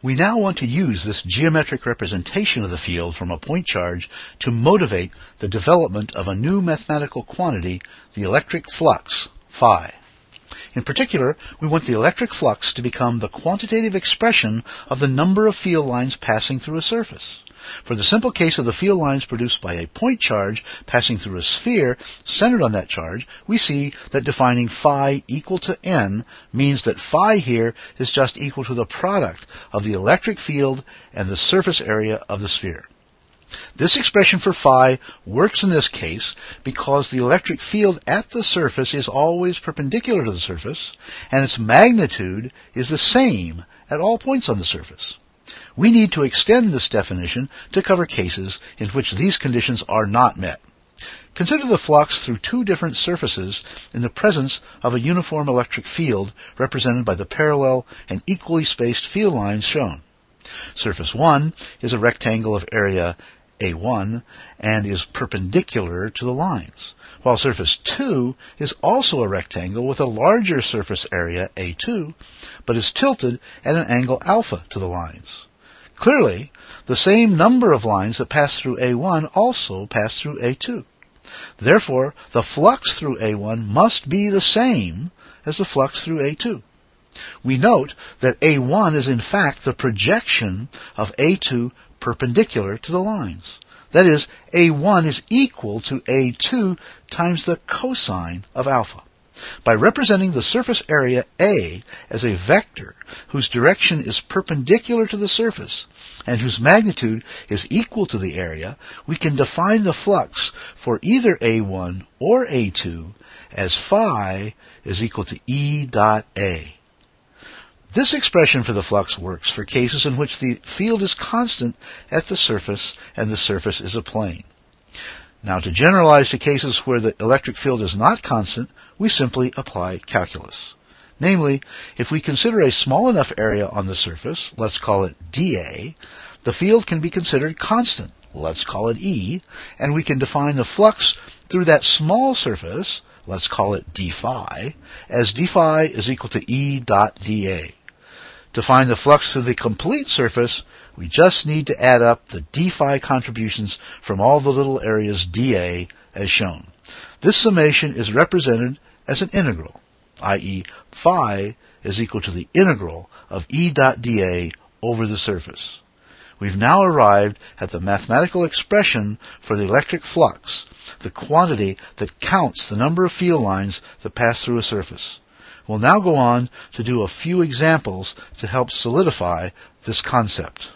We now want to use this geometric representation of the field from a point charge to motivate the development of a new mathematical quantity, the electric flux, phi. In particular, we want the electric flux to become the quantitative expression of the number of field lines passing through a surface. For the simple case of the field lines produced by a point charge passing through a sphere centered on that charge, we see that defining phi equal to n means that phi here is just equal to the product of the electric field and the surface area of the sphere. This expression for phi works in this case because the electric field at the surface is always perpendicular to the surface, and its magnitude is the same at all points on the surface. We need to extend this definition to cover cases in which these conditions are not met. Consider the flux through two different surfaces in the presence of a uniform electric field represented by the parallel and equally spaced field lines shown. Surface 1 is a rectangle of area A1 and is perpendicular to the lines, while surface 2 is also a rectangle with a larger surface area A2, but is tilted at an angle alpha to the lines. Clearly, the same number of lines that pass through A1 also pass through A2. Therefore, the flux through A1 must be the same as the flux through A2. We note that A1 is in fact the projection of A2 perpendicular to the lines. That is, A1 is equal to A2 times the cosine of alpha. By representing the surface area A as a vector whose direction is perpendicular to the surface and whose magnitude is equal to the area, we can define the flux for either A1 or A2 as phi is equal to E dot A. This expression for the flux works for cases in which the field is constant at the surface and the surface is a plane. Now, to generalize to cases where the electric field is not constant, we simply apply calculus. Namely, if we consider a small enough area on the surface, let's call it dA, the field can be considered constant, let's call it E, and we can define the flux through that small surface, let's call it d phi, as d phi is equal to E dot dA. To find the flux through the complete surface, we just need to add up the d phi contributions from all the little areas dA as shown. This summation is represented as an integral, i.e. phi is equal to the integral of E dot dA over the surface. We've now arrived at the mathematical expression for the electric flux, the quantity that counts the number of field lines that pass through a surface. We'll now go on to do a few examples to help solidify this concept.